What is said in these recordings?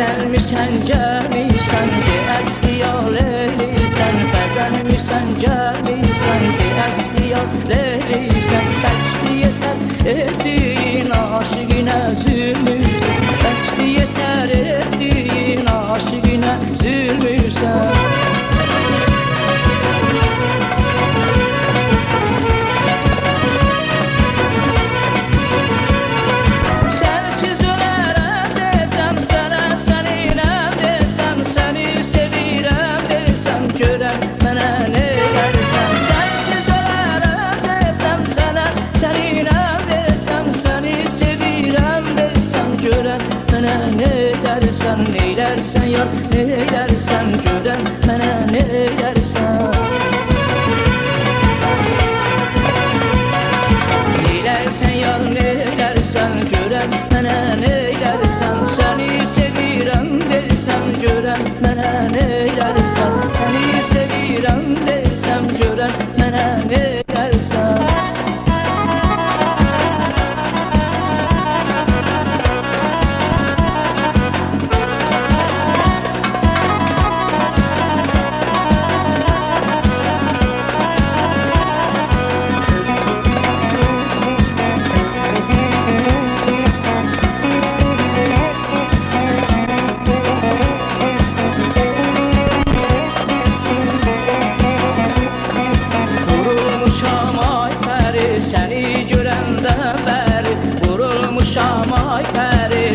Gəzəlmirsən, gəlmirsən ki, əsli yol eləyirsən. Gəzəlmirsən, gəlmirsən ki, əsli yol eləyirsən. Bəsli yetər etdiyin aşiqinə zülmürsən. Bəsli yetər etdiyin aşiqinə zülmürsən. Neylersen yar, neylersen görem, mənə neylersen. Neylersen yar, neylersen görem, mənə neylersen. Səni sevirəm desem görem, mənə neylersen. Səni sevirəm desem görem, mənə neylersen.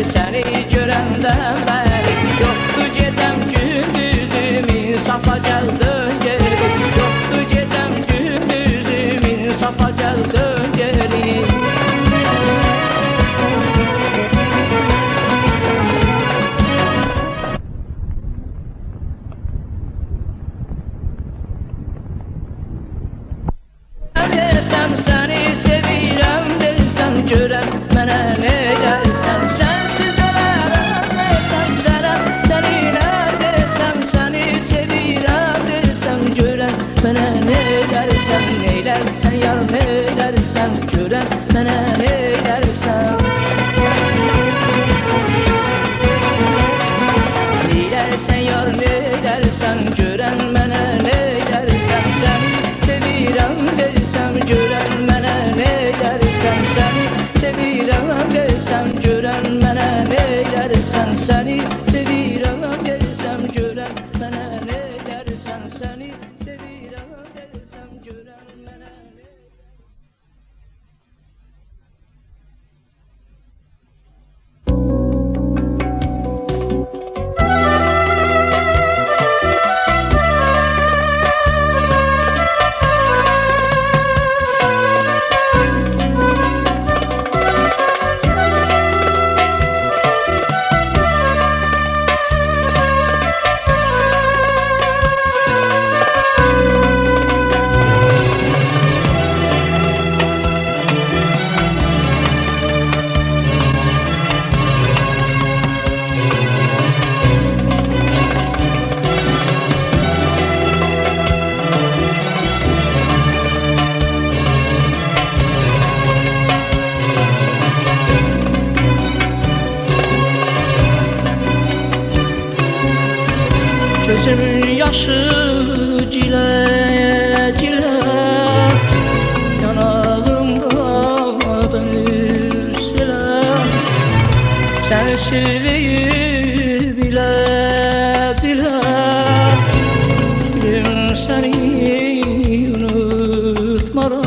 Səni görəndən bəri yoxdur gecəm gündüzüm, insafa gəldin geri. Yoxdur gecəm gündüzüm, insafa gəldin geri. Desəm səni sevirəm desəm görəm, mənə neylərsən. Sənsiz ölərəm desəm sənəm, səninlə desəm səni sevirəm desəm görəm, mənə neylərsən. Neylərsən yar, neylərsən görəm, mənə neylərsən. Neylərsən yar, neylərsən görəm, mənə neylərsən. Səni sevirəm desəm görəm, mənə neylərsən. Səni sevirəm desəm görəm, mənə neylərsən. Səni sevirəm desəm görəm, mənə neylərsən. Səni sevirəm desəm görəm, mənə neylərsən. Gözümün yaşı cilə cilə, yanağımda dönür silə. Sensizliği bilə bilə, gülüm səni unutmaram.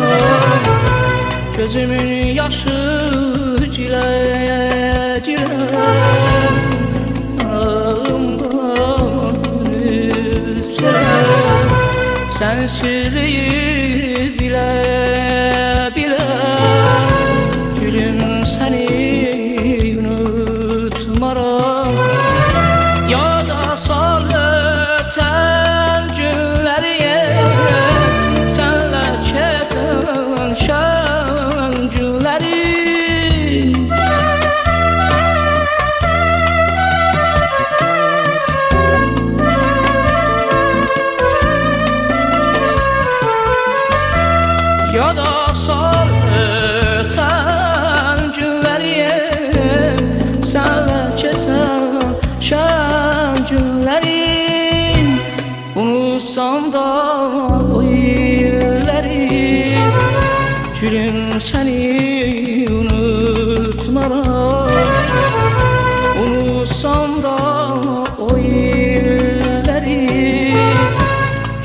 Gözümün yaşı cilə cilə, sensizliği bile bile, gülüm seni unutmaram. Yada sal öten günleri senle keçen şen günleri.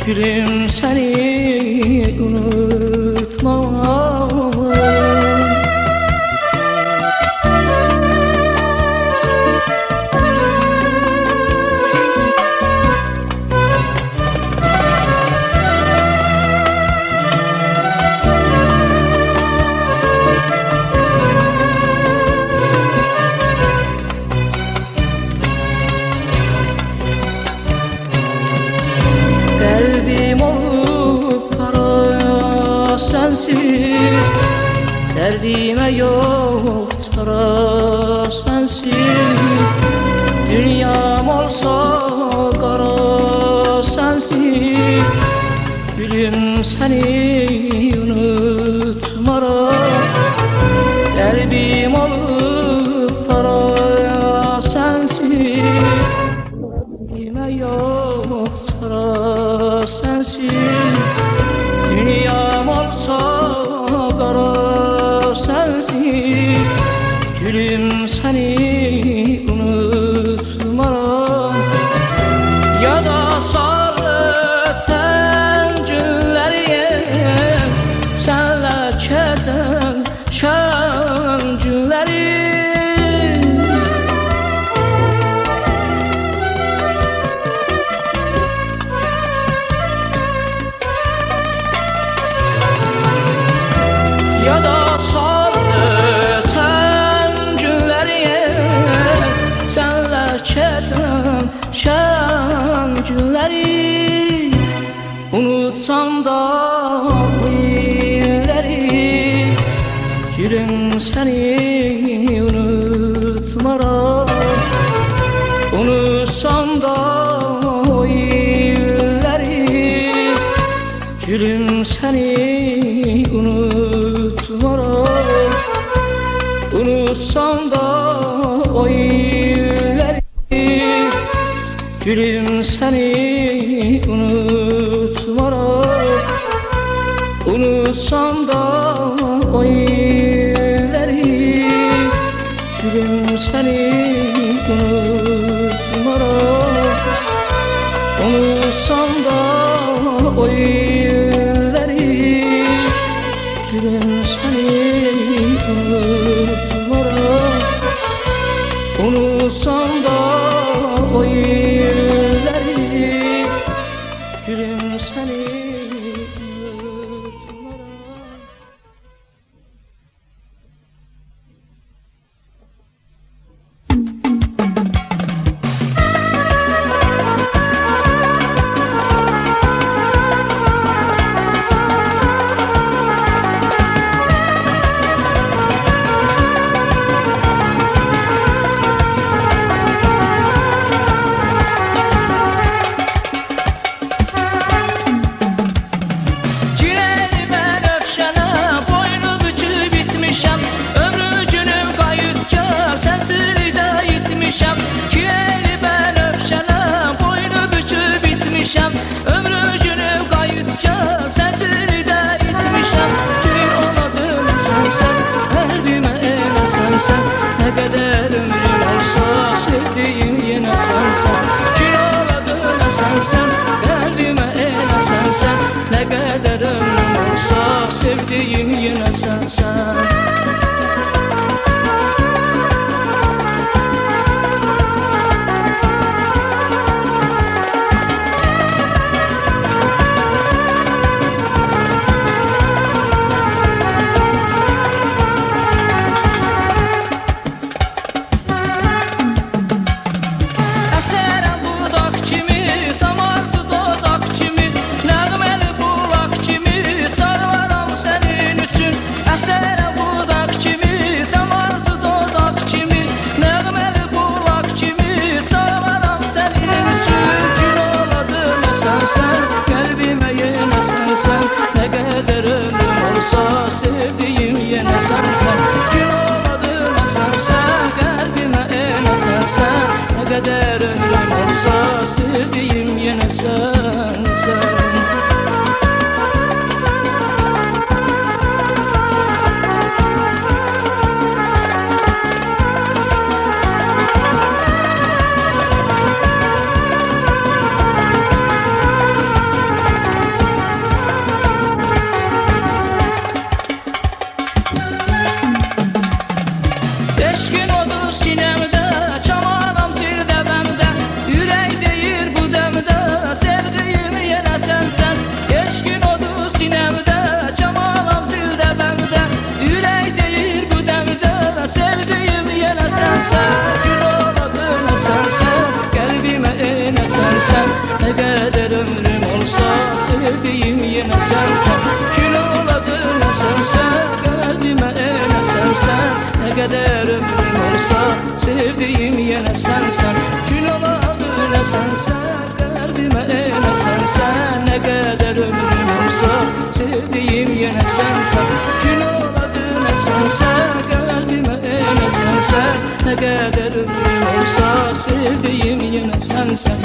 Gülüm seni unutmam. Kalbim olup kara sensin, derdime yok çare sensin. Dünyam olsa kara sensin, gülüm seni unutmaram. Kalbim olup kara sensin, derdime yok çare sensin. Dünyam olsa kara sensin, gülüm seni unutmaram. Ya da sarıtan günleri senle keçen şan günleri. Ya da sarıtan günleri senle keçen şan günleri. Unutsam da bu illeri, gülüm seni unutmaram. Unutsam da o illeri, gülüm seni unutmaram. Unutsam da o illeri, gülüm seni unutmaram. Unutsam da o illeri, gülüm seni unutmaram. Unutsam da o illeri, gülüm seni unutmaram. Unutsam da o illeri, gülüm seni unutmaram. Ömrü günü kayıtça sensini de itmişem. Gül oladın sensen, kalbime ele sensen. Ne kadar ömrüm olsa sevdiğim yine sensen. Gül oladın sensen, kalbime ele sensen. Ne kadar ömrüm olsa sevdiğim yine sensen. Sevdiğim yine sensen, gün olmadın sensen, kalbime en sensen. Ne kadar ömrüm olsa sevdiğim yine sensen. sen, gül oladın esersen, kalbime en esersen. Ne kadar ömrüm olsa sevdiğim yine sensen. Gül oladın esersen, kalbime en esersen. Ne kadar ömrüm olsa sevdiğim yine sensen. Gül oladın esersen, kalbime en esersen. Ne kadar ömrüm olsa sevdiğim yine sensen. Gül oladın esersen, kalbime en esersen. Ne kadar ömrüm olsa sevdiğim yine sensen.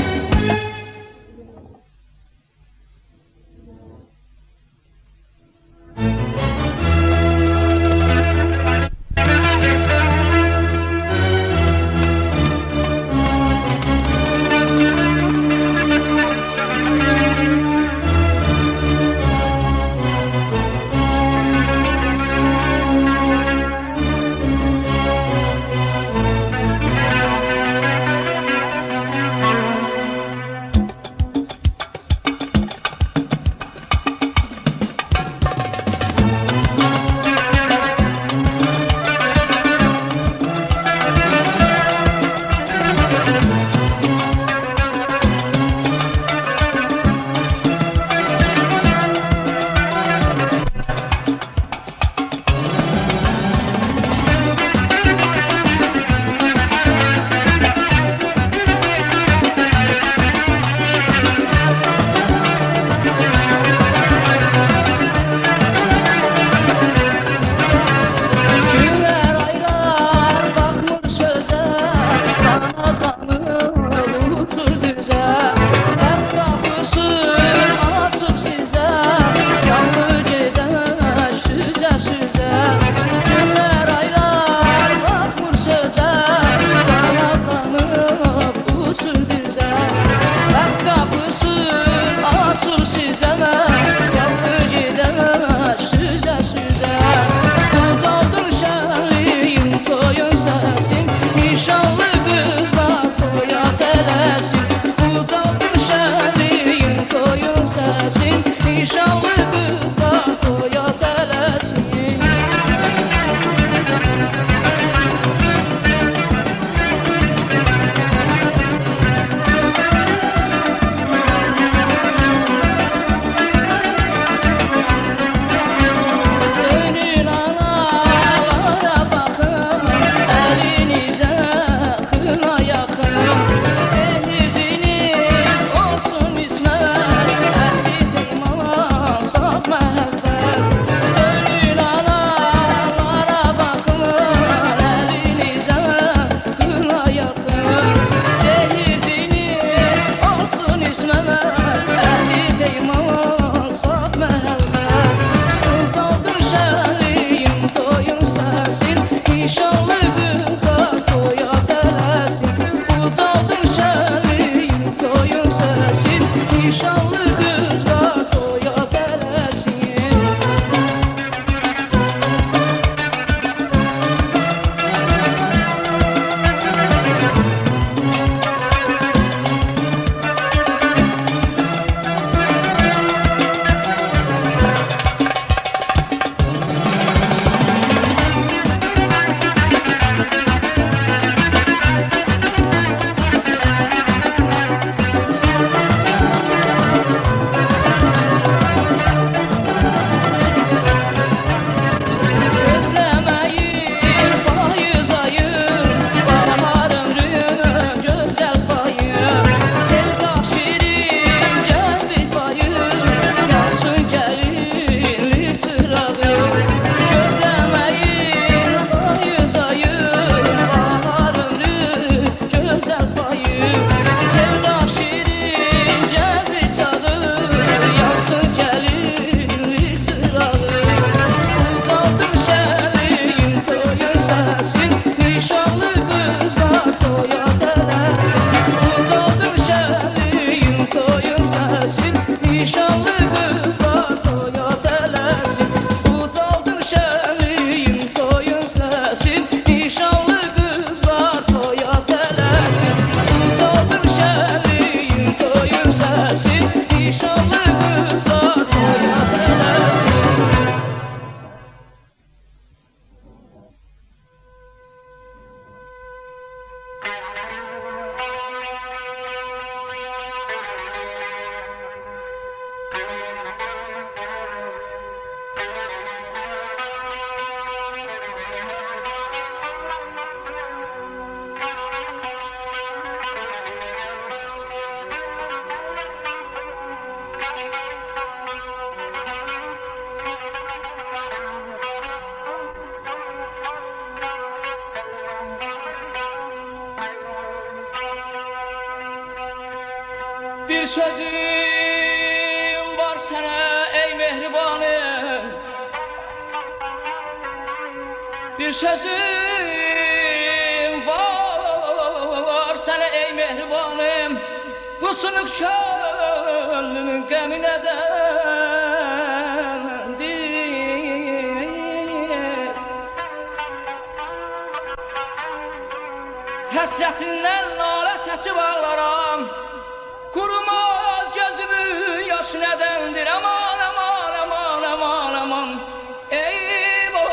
Bir sözüm var sana ey mehribanım, bir sözüm var sana ey mehribanım. Bu sınık şölünün qəmi nədəndir? Həsrətindən nalə çəkib ağlaram, qurumaz gözümün yaşı nədəndir? Aman, aman, aman, aman, aman, ey boy.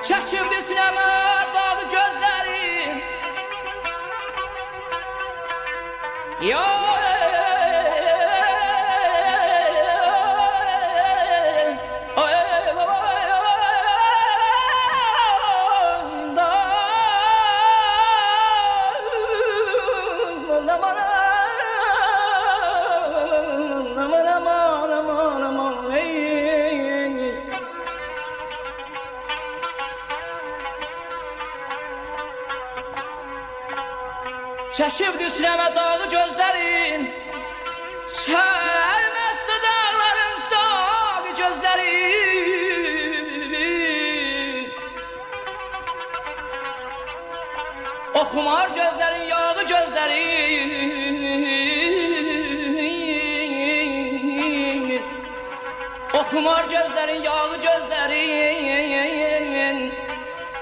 Çəkildi sinəmə dağı gözlərim, ya çəkibdi sinəmə dağı gözlərin, sərməstdi dağların sağı gözlərin. Oxumar gözlərin, yağı gözlərin. Oxumar gözlərin, yağı gözlərin.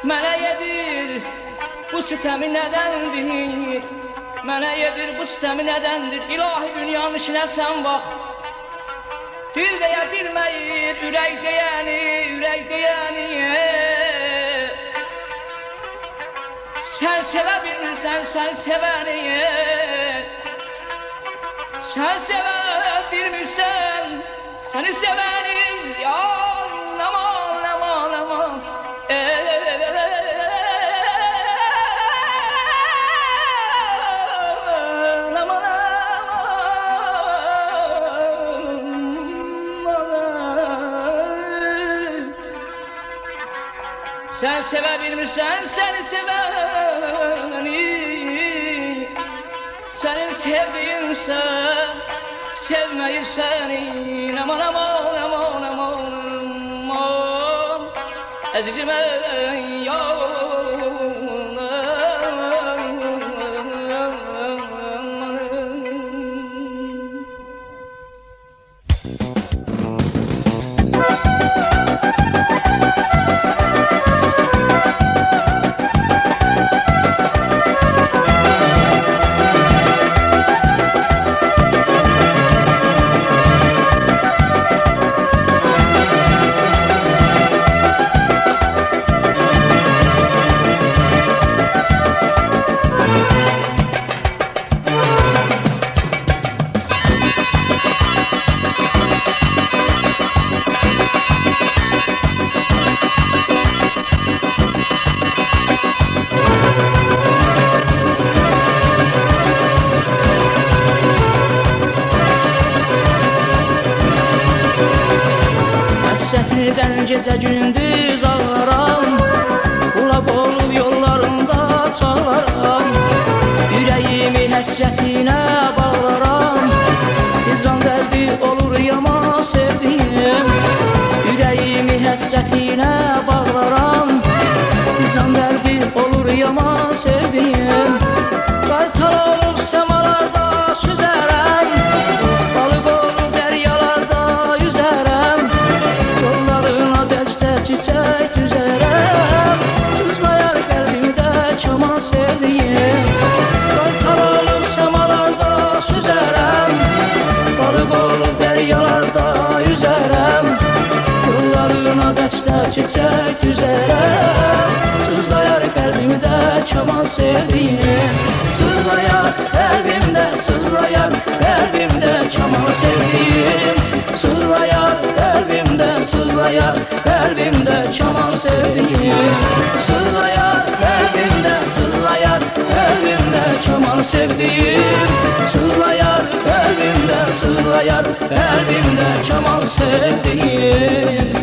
Mənə yedir bu sitəmi nədəndir? Mənə yedir bu sitəmi nədəndir? İlahi dünyanın işinə sən bax. Dil deyə bilməyir, ürək deyəni, ürək deyəni. Sən sevə bilmirsən, sən sevəni. Sən sevə bilmirsən, səni sevəni. Ya aman, aman, aman. Sen sevə bilmirsən, səni sevəni. Sənin sevdiyinsə sevməyir səni. Aman, aman, aman, aman, aman, əzizim ey yavrum. Gecə gündüz ağlaram, qulaq olub yollarında çağlaram. Ürəyimi həsrətinə bağlaram, hicran dərdi olur yaman sevdiyim. Ürəyimi həsrətinə bağlaram, hicran dərdi olur yaman sevdiyim. Qartal olur səmalarda süzərəm, balıq olur dəryalarda yüzərəm. Yollarına dəstə çiçək düzərəm, sızlayar qəlbimdə çaman sevdiyim. Qartal olur səmalarda süzərəm, balıq olur dəryalarda yüzərəm. Yollarına dəstə çiçək düzərəm, sızlayar qəlbimdə çaman sevdiyim. Sızlayar qəlbimdə, sızlayar qəlbimdə çaman sevdiyim. Sızlayar qəlbimdə, sızlayar qəlbimdə çaman sevdiyim. Sızlayar qəlbimdə, çaman sevdiğim. Sızlayar kalbimde, sızlayar kalbimde çaman sevdiğim.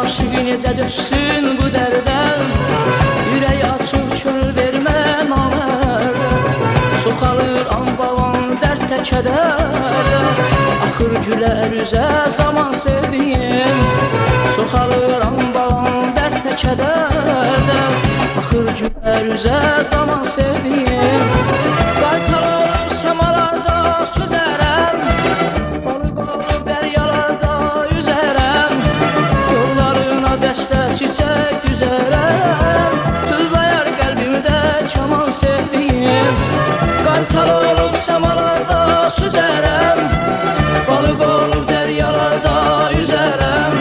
Aşığı necə düşsün bu dərdən, ürək açıq könül vermə namərdə. Çoxalır anbavan dərd təkədərdə, axır gülər üzə zaman sevdiyim. Çoxalır anbavan dərd təkədərdə, axır gülər üzə zaman sevdiyim. Qaytarır semalarda sözərəm, balıq olur dəryalarda üzərəm. Yollarına dəstə çiçək düzərəm, sızlayar qəlbimdə çaman sevdiyim. Qartal olub semalarda süzərəm, balıq olub dəryalarda üzərəm.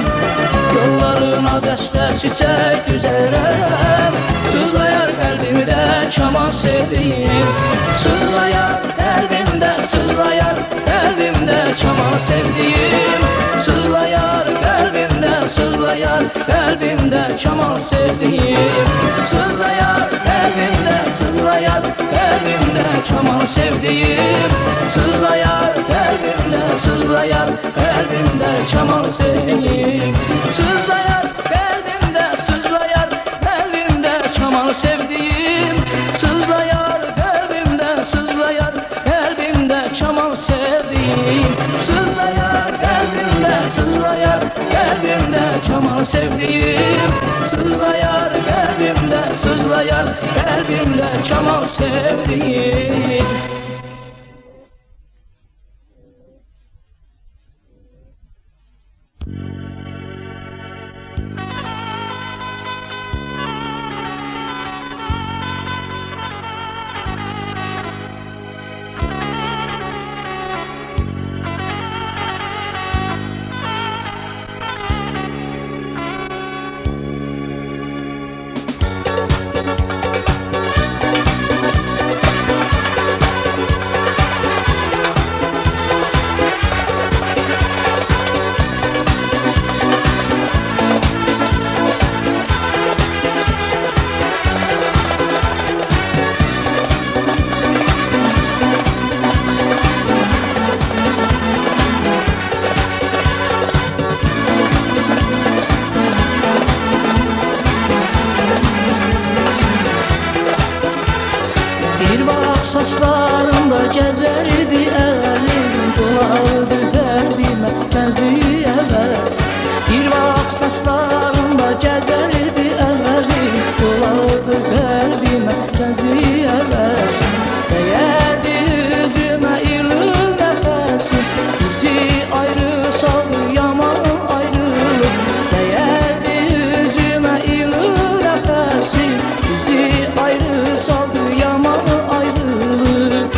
Yollarına dəstə çiçək düzərəm, sızlayar qəlbimdə çaman sevdiyim. Sızlayar qəlbimdə, sızlayar qəlbimdə çaman sevdiyim. Sızlayar qəlbimdə, sızlayar qəlbimdə çaman sevdiyim. Sızlayar qəlbimdə, sızlayar qəlbimdə çaman sevdiyim. Sızlayar qəlbimdə, sızlayar qəlbimdə çaman sevdiyim. Sızlayar qəlbimdə, sızlayar qəlbimdə çaman sevdiyim. Sızlayar qəlbimdə, sızlayar qəlbimdə çaman sevdiyim. Sızlayar qəlbimdə, sızlayar qəlbimdə çaman sevdiyim. Sızlayar qəlbimdə, sızlayar qəlbimdə çaman sevdiyim. Saçlarında gəzərdi əlim, dolardı dərdimə gəzdi əvəz. Bir vaxt saçlarında gəzərdi əlim, dolardı dərdimə gəzdi əvəz. Dəyərdi üzümə ilin nəfəsi, bizi ayrı saldı yaman ayrılıq. Dəyərdi üzümə ilin nəfəsi, bizi ayrı saldı yaman ayrılıq.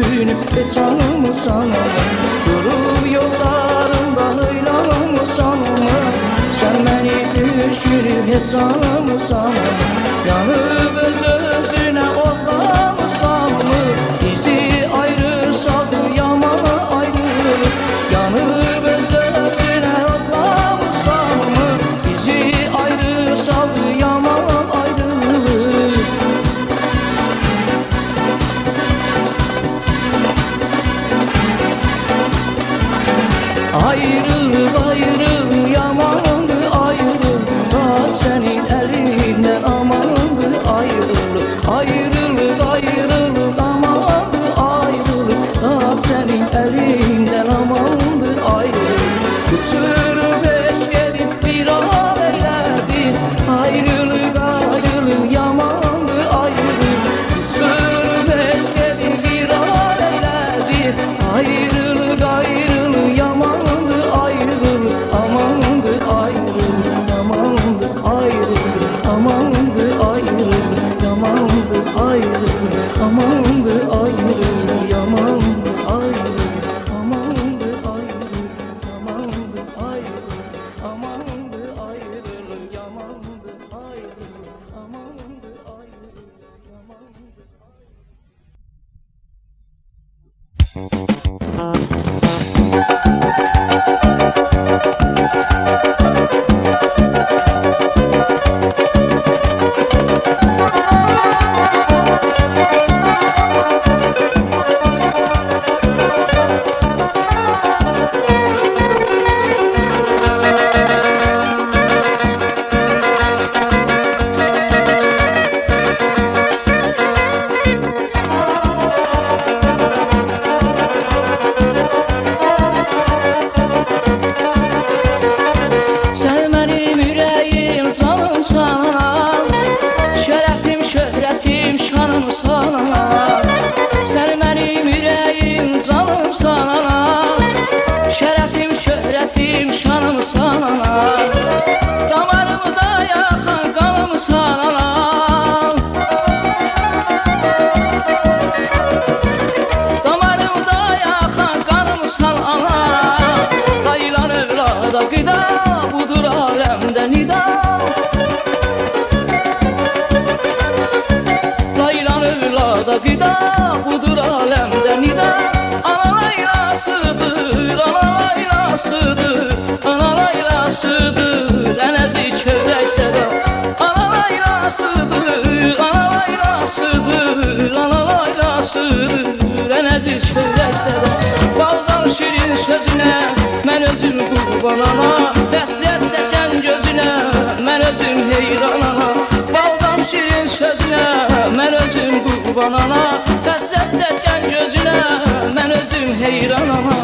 düşünüp heç anımsan durub yollarında höylanmısan Sən məni düşünüp heç anımsan yanıb öz-özünə oxlamısan bizi ayırırsan yaman ayrılıq yanıb öz-özünə oxlamısan bizi ayırırsan yaman ayrılıq Ayrılıq, ayrılıq, yamandır ayrılıq Sənin əlindən amandır ayrılıq Ayrılıq, ayrılıq, amandır ayrılıq Sənin əlindən amandır ayrılıq Uçurub eşq edib viran elədin Ayrılıq, ayrılıq, yamandır ayrılıq Uçurub eşq edib viran elədin Ayrılıq, ayrılıq, yamandır ayrılıq Amandır ayrılıq, yamandır ayrılıq Amandır ayrılıq, yamandır ayrılıq Amandır ayrılıq, yamandır ayrılıq Amandır ayrılıq, yamandır ayrılıq Amandır ayrılıq, yamandır ayrılıq Amandır ayrılıq, Gıda budur alemde nida Ana laylasıdır, ana laylasıdır Ana laylasıdır, enezi çövrek seda Ana laylasıdır, ana laylasıdır Ana laylasıdır, enezi çövrek seda Baldan şirin sözüne, mən özüm qurban ana Həsrət çəkən gözüne, mən özüm heyran ana Baldan şirin sözüne, mən özüm qurban ana Həsrət çəkən gözünə mən özüm heyran ana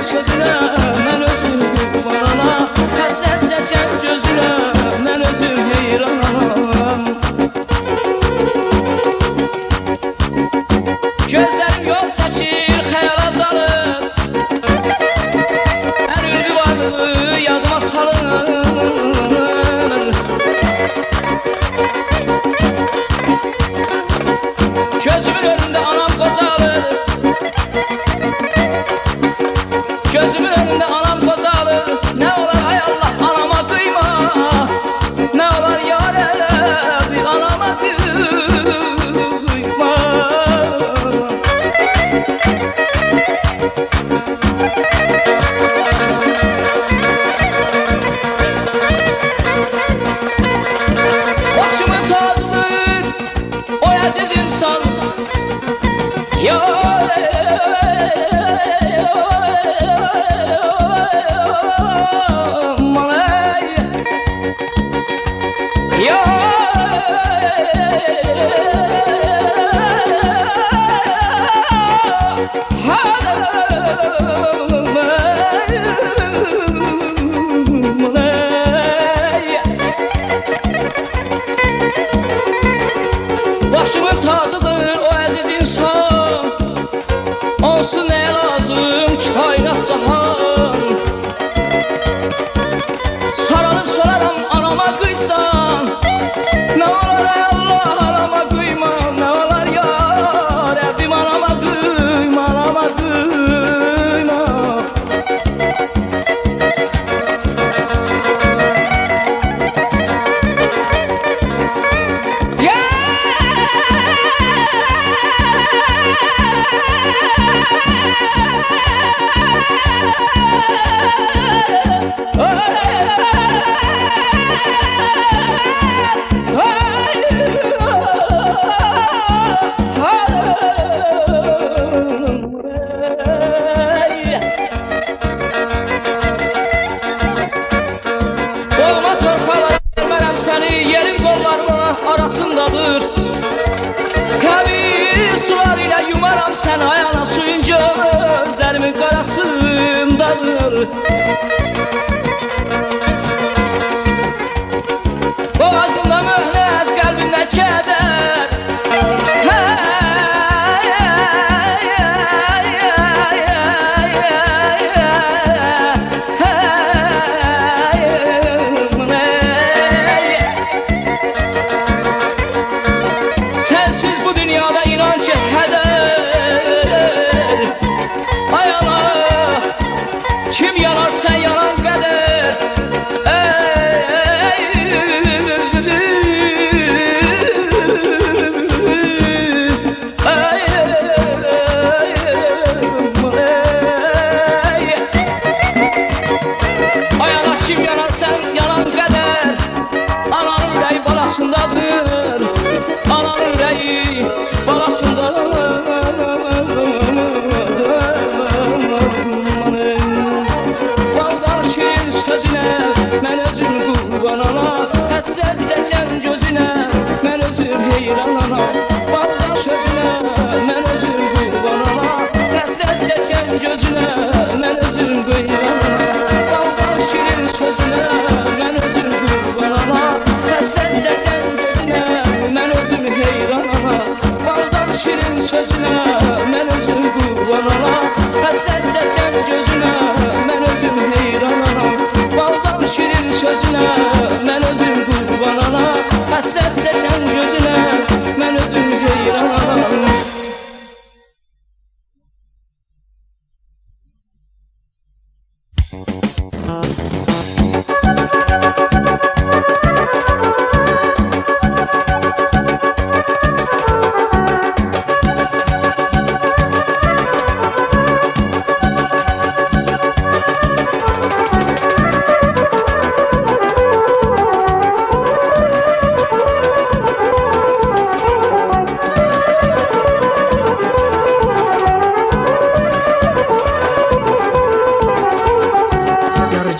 sözünə mən özüm qurbanana həsrət çəkən gözüm arasındadır. Kəbir sular ilə yumaram sən ayana, suyun gözlərimin qarasındadır. Boğazımda möhnət, qəlbimdə kədər. Sensiz bu dünyada inan ki heder. Ay Allah, kim yanar sen yanan kader. Ay Allah, kim yanar sen yanan kader. Ananın yüreği balasındadır. Ananın yüreği balasındadır. Baldan şirin sözüne mən özüm qurban ana. Həsrət çəkən gözünə mən özüm heyran ana. Baldan sözüne mən özüm qurban ana. Həsrət çəkən gözünə mən özüm qeyran ana. Baldan şirin sözüne mən özüm qurban ana. Həsrət çəkən gözünə mən özüm heyran ana. Baldan şirin sözüne mən özüm qurban ana. Həsrət çəkən gözünə mən özüm heyran ana. Baldan şirin sözüne mən özüm qurban ana. Həsrət çəkən gözünə mən özüm heyran ana.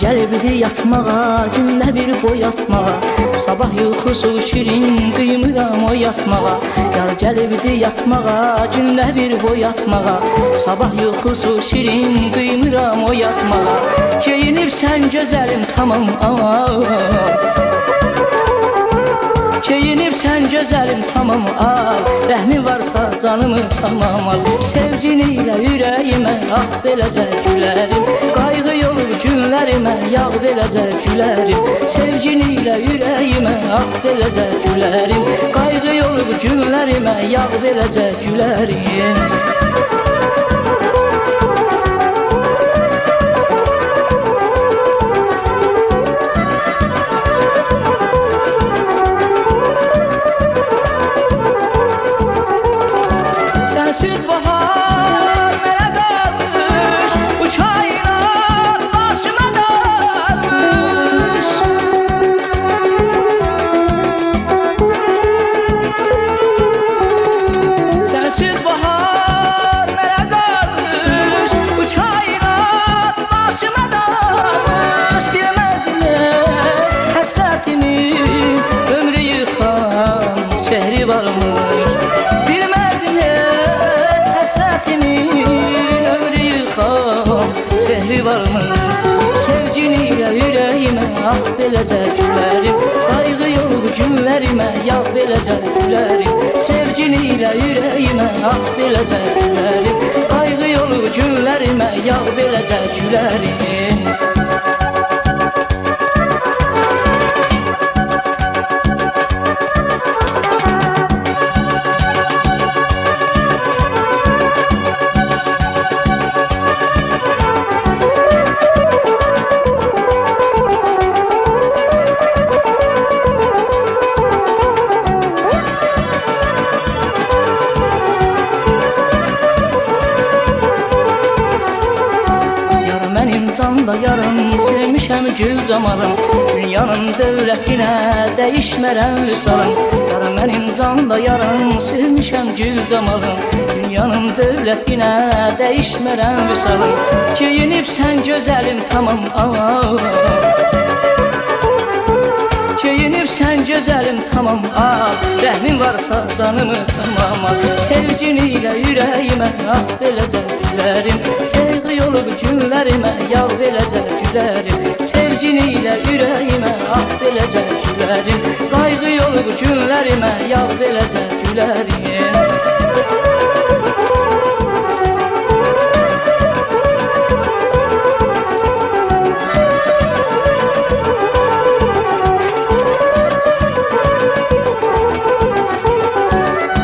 Gəlibdi yatmağa, gündə bir boy atmağa. Sabah yuxusu şirin, qıymıram o yatmağa. Yar gəlibdi yatmağa, gündə bir boy atmağa. Sabah yuxusu şirin, qıymıram o yatmağa. Geyinirsən gözəlim tamam al. Geyinirsən gözəlim tamam al. Rəhmin varsa canımı tamam al. Sevgin ilə ürəyimə ah beləcə gülərim. Qayğı yolur günlərimə yağ beləcə gülərim. Sevgin ilə ürəyimə ah beləcə gülərim. Qayğı yolur günlərimə yağ beləcə gülərim. Sensiz bahar mənə qalmış, uçaylar başıma dalmış. Sensiz bahar mənə qalmış, uçaylar başıma dalmış. Bilməzdin həsrətimin ömrü yıxan şəhri varmış. Həsrətimin ömrü yıxan şəhri varmı? Sevgin ilə ürəyimə ah beləcə gülərim. Qayğı yolur günlərimə yağ beləcə gülərim. Sevgin ilə ürəyimə ah beləcə gülərim. Qayğı yolur günlərimə yağ beləcə gülərim. Canda yarım, sevmişəm gül camarım. Dünyanın dövlətinə dəyişmərəm vüsalım. Yar mənim canda yarım, sevmişəm gül camarım. Dünyanın dövlətinə dəyişmərəm vüsalım. Geyinibsən gözəlim tamam al. Geyinibsən gözəlim tamam al, rəhmin varsa canımı tamam al. Sevgini ilə ürəyimə ah beləcə gülərim, sevgi olub günlərimə yağ beləcə gülərim. Sevgini ilə ürəyimə ah beləcə gülərim, qayğı olub günlərimə yağ beləcə gülərim.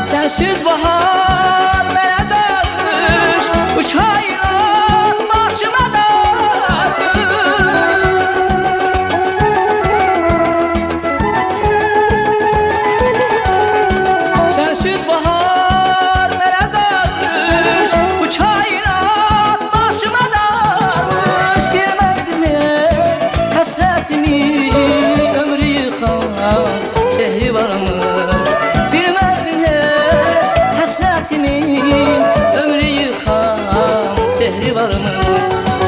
Sensiz bahar mənə qalmış, bu çaylar başıma darmış. Sensiz bahar mənə qalmış, bu çaylar başıma darmış. Bilməzdim heç həsrətimi, ömrü yıxan sehri varmış. Ömrü yıxan sehri varmış.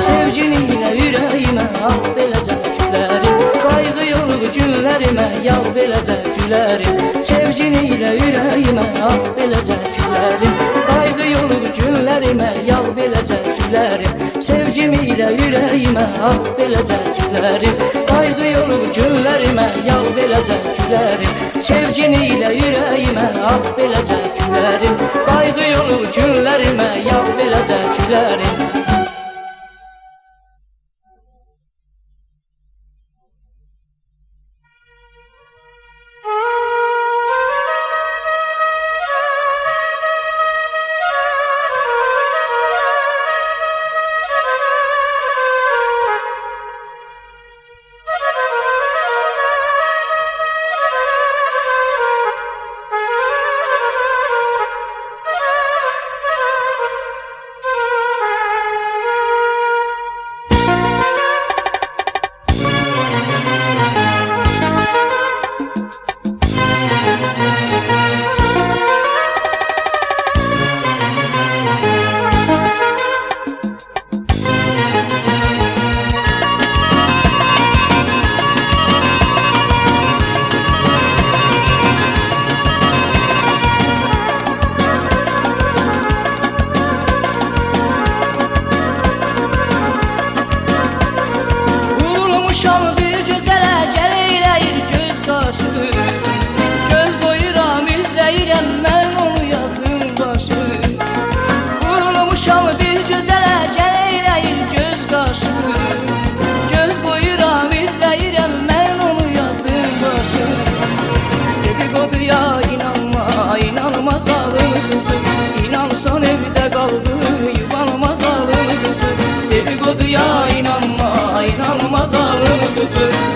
Sevgini ilə ürəyimə ah beləcə gülərim, qayğı olub günlərimə yağ beləcə gülərim. Sevgini ilə ürəyimə ah beləcə gülərim, qayğı olub günlərimə yağ beləcə gülərim. Sevgimi ilə ürəyimə ah beləcə gülərim, qayğı olub günlərimə yağ beləcə gülərim. Sevgini ilə ürəyimə ah beləcə gülərim, qayğı olub günlərimə yağ beləcə gülərim.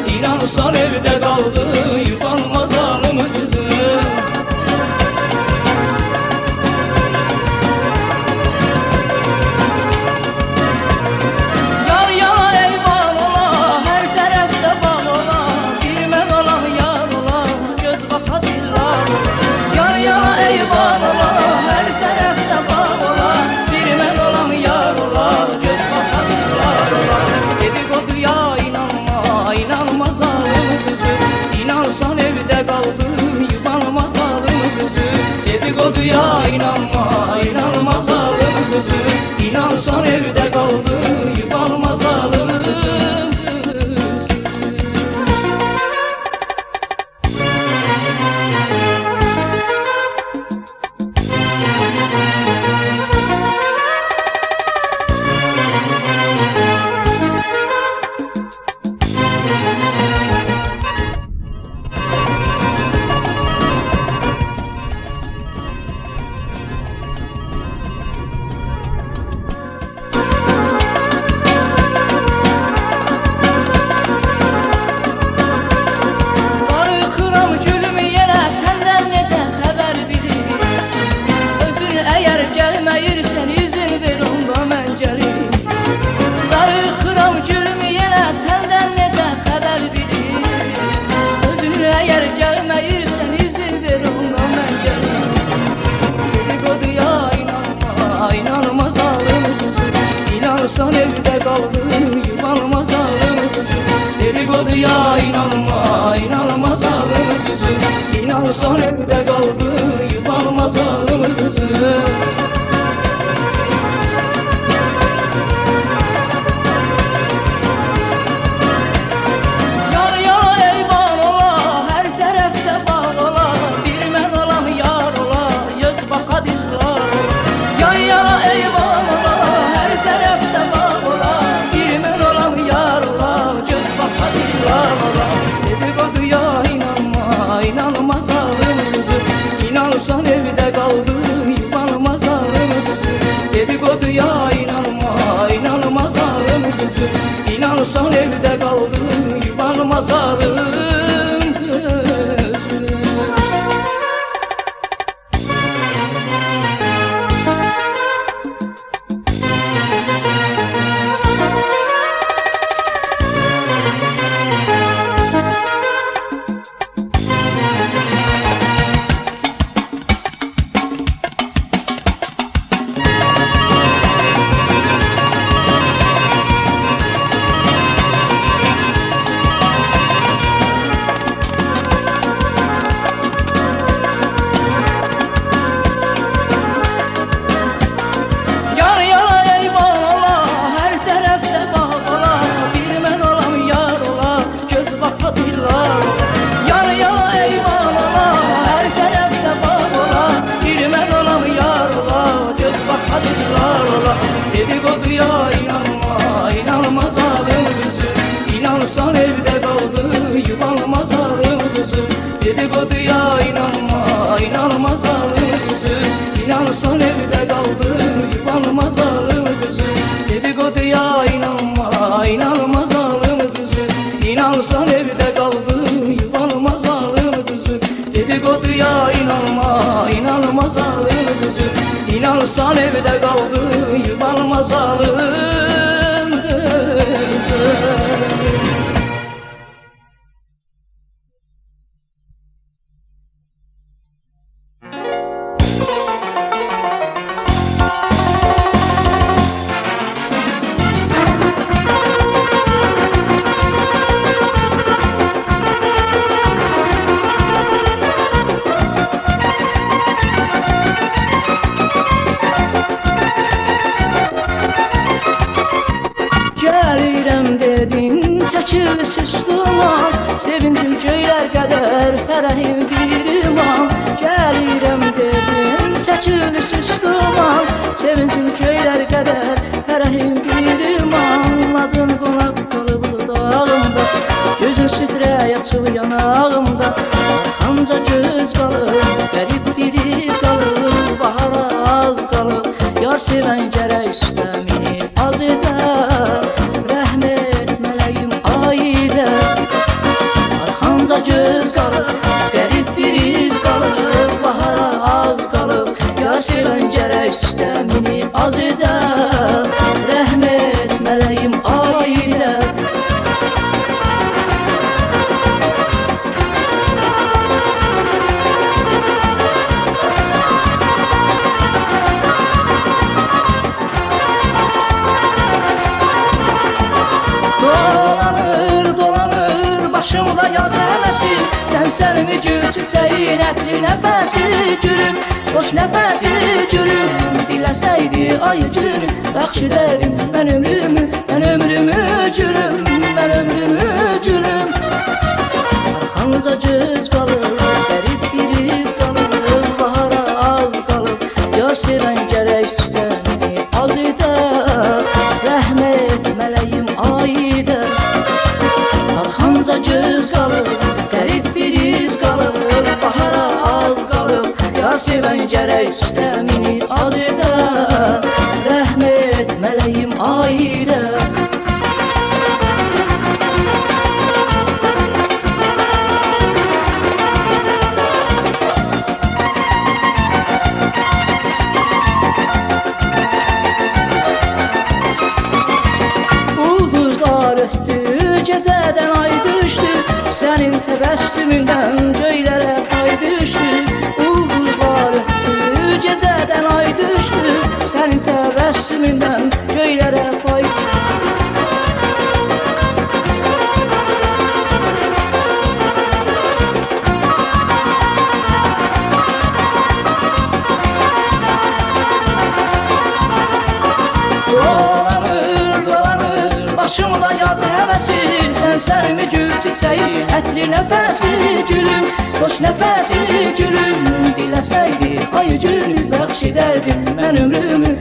İnansan evde kaldı yuvanmaz alım kızı. Yar yana eyvan ola, her tarafta bağ ola, bir mən ola, yar ola, göz baxa dillar. Yar yana eyvan ola, her tarafta bağ ola, bir mən ola, yar ola, göz baxa dillar ola. Dedikoduya inanma, inanmaz alım kızı. İnansan evde kaldı yuvanmaz alım kızı. Dedikoduya inanma, inanmaz alım kızı. İnansan evde kaldı yuvanmaz alım kızı. İnansan evde kaldı yuvanmaz alım kızı. Dedikoduya inanma, inanma İnanırsan evdə qaldı yuvanmaz ağrım qızım. İnanırsan evdə qaldı yuvanmaz ağrım qızım. Dedikoduya inanma, inanmaz ağrım qızım. İnanırsan evdə qaldı yuvanmaz ağrım qızım. Dedikoduya inanma, inanmaz ağrım qızım. İnanırsan evdə qaldı yuvanmaz ağrım qızım. Dedikoduya inanma, inanmaz ağrım qızım. İnanırsan evdə qaldı yuvanmaz ağrım qızım. Dedikoduya inanma, inanmaz ağrım qızım. İnanırsan evdə qaldı yuvanmaz ağrım qızım. Dedikoduya inanma, inanmaz ağrım qızım. İnanırsan evdə qaldı yuvanmaz ağrım qızım. Çəkil susduma, sevindim göylər qədər, fərəhim bir imam. Gəlirəm dedim, çəkil susduma, sevindim göylər qədər, fərəhim bir imam. Adın qonaq qalıb dağımda, gözün süfrəyə açıl yanağımda. Arxamca göz qalıb, qərib biri qalıb, bahara az qalıb. Yar sevən gərək üstəmi az edər, rəhmət mələyim ailə. Arxamca göz qalıb, qərib bir iz qalıb, bahara az qalıb. Yar sevən gərək üstəmini az edər, rəhmət mələyim ailə. Başımda yaz həvəsi, sən gül çiçəyin ətli nəfəsi. Gülüm, xoş nəfəsi gülüm, diləsəydi ay gülüm. Bəxş edərim mən ömrümü gülüm, mən ömrümü gülüm. Arxamca göz qalıb, qərib bir iz qalıb, bahara az qalıb. Yar sevən gərək üstəmini az edər, rəhmət mələyim aidə. Arxamca göz qalıb, qərib bir iz qalıb, bahara az qalıb. Yar sevən gərək üstəmini az edər, rəhmət mələyim aidə. Gecədən ay düşdü, sənin təbəssümündən göylərə pay düşdü. Ulduzlar ötdü, gecədən ay düşdü, sənin təbəssümündən göylərə pay düşdü. gözlərimi gül çiçəyi, ətli nəfəsi gülüm, xoş nəfəsi gülüm. Diləsəydi ay günü bəxş edərdim mən ömrümü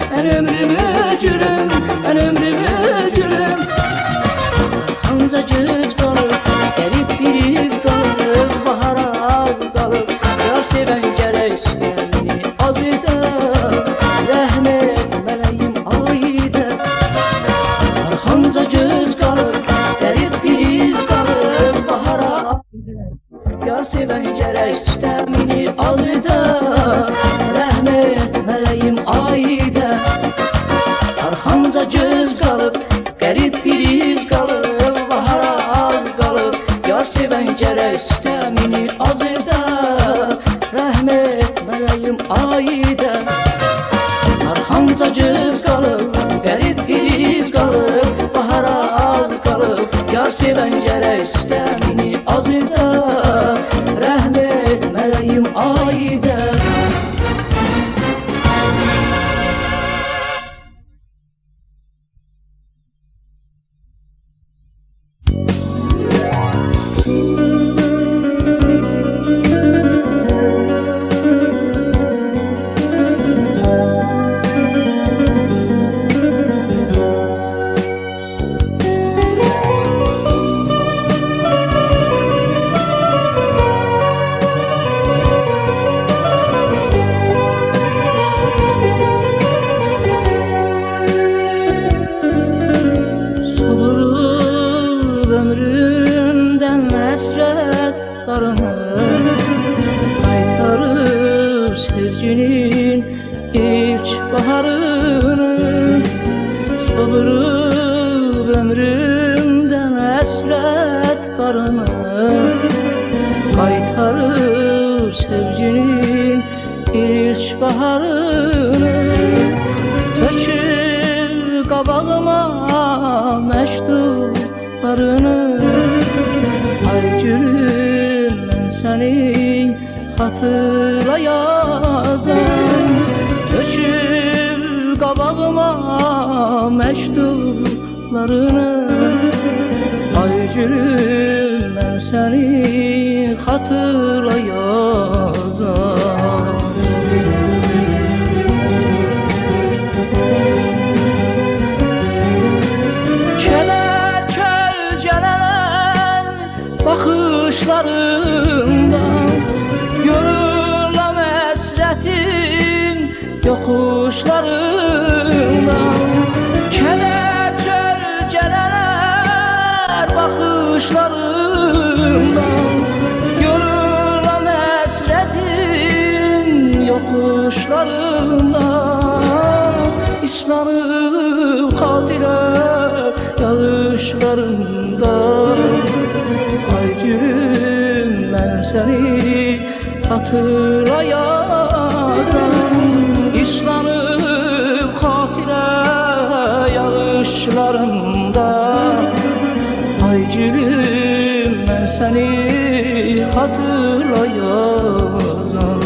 gülüm, mən ömrümü gülüm. Xanca göz qalıb, qərib bir iz qalıb, bahara az qalıb, yar sevən gərək istəmini az edər, rəhmət mələyim aydə. Arxanca göz qalıb, qərib bir iz qalıb, bahara az edər, yar sevən gərək istəmini az edər, rəhmət mələyim aydə. Arxanca göz qalıb, qərib bir iz qalıb, bahara az qalıb, yar sevən gərək istəmini az edər, rəhmət mələyim aydə. Arxanca göz qalıb, qərib bir iz qalıb, bahara az qalıb, yar sevən gərək istəmini az edər, rəhmət mələyim aydə. Qaytarır sevginin ilk baharını, solurub ömrümdən həsrət qarını. Qaytarır sevginin ilk baharını, tökür qabağıma məktublarını. Ay gülüm, mən sənin xatıra yazam, tökür qabağıma məktublarını. Ay gülüm, mən sənin xatıra yazam. Baxışlarından yorulam həsrətin yoxuşlarından. Kədər kölgələlər baxışlarından yorulam həsrətin yoxuşlarından. İslanıb xatirə yağışlarından. Ay gülüm, mən səni xatıra yazam, islanıb xatirə yağışlarında. Ay gülüm, mən səni xatıra yazam.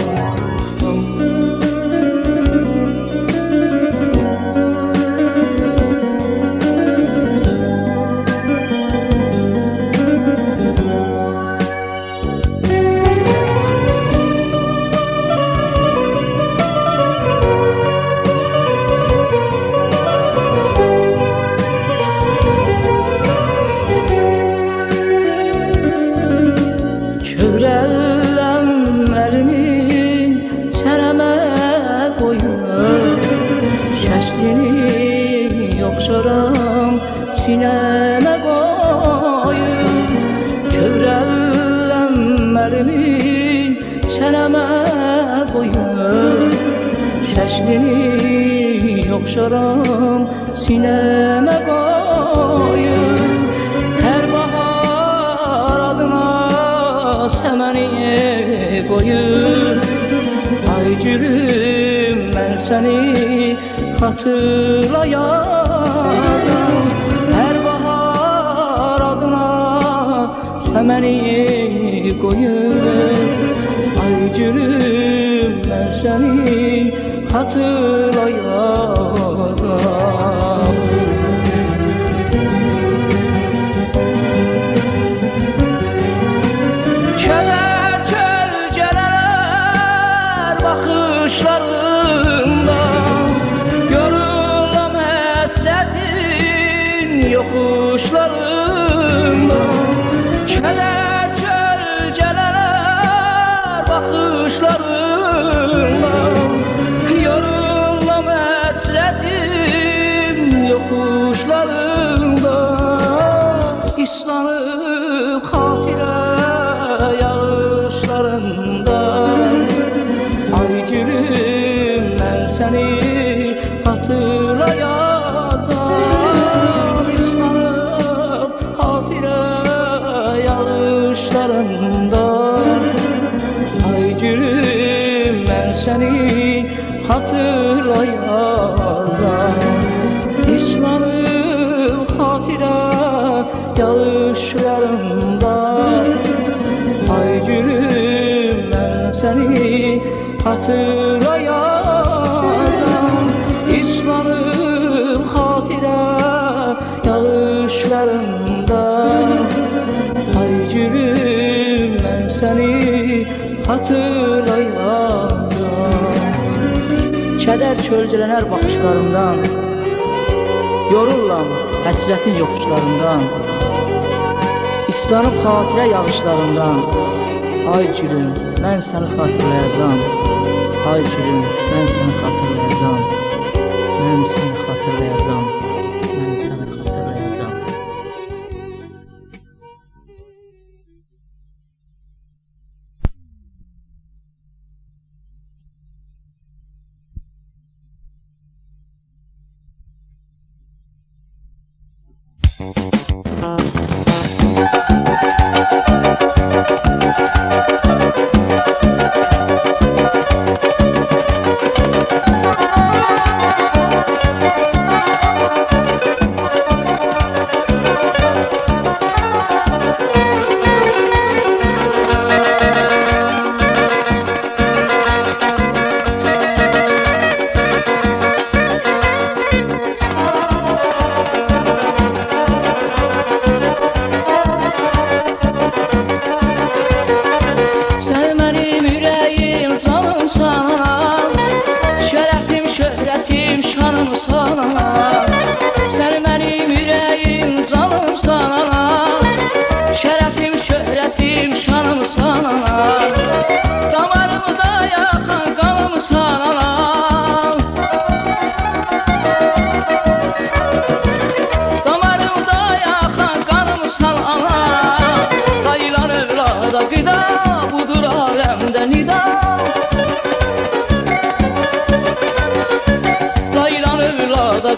Yoxşaram sinəmə qoyub, kövrələnlərimi çənəmə qoyub. Şəklini yoxşaram sinəmə qoyub, hər bahar adına səməni qoyub. Ay gülüm, mən səni xatıra yazam, hər bahar adına səməni qoyub. Ay gülüm, mən səni xatıra yazam. baxışlarınla yorulmam həsrətim yoxuşlarında islanıb xatirə yağışlarında ay gülüm mən səni hatırlayacağam islanıb xatirə yağışlarında ay gülüm mən səni hatırlayacağam islanıb xatirə yağışlarında ay gülüm mən səni hatırlayacağam islanıb xatirə yağışlarında ay gülüm mən səni hatırlayacağam kədər kölgələnər baxışlarından yorullam həsrətin yoxuşlarından islanıb xatirə yağışlarından ay gülüm mən səni xatırlayacağam ay gülüm mən səni xatırlayacağam mən səni xatırlayacağam mən səni xatırlayacağam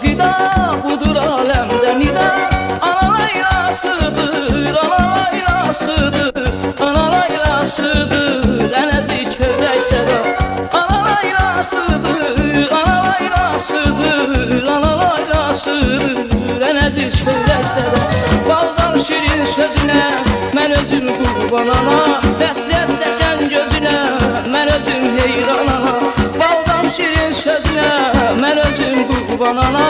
Gıda budur alemde nida ana laylasıdır ana laylasıdır ana laylasıdır enezi kövrək seda ana laylasıdır ana laylasıdır ana laylasıdır enezi kövrək seda baldan şirin sözünə mən özüm qurban ana həsrət çəkən gözünə mən özüm heyran ana baldan şirin sözünə mən özüm qurban ana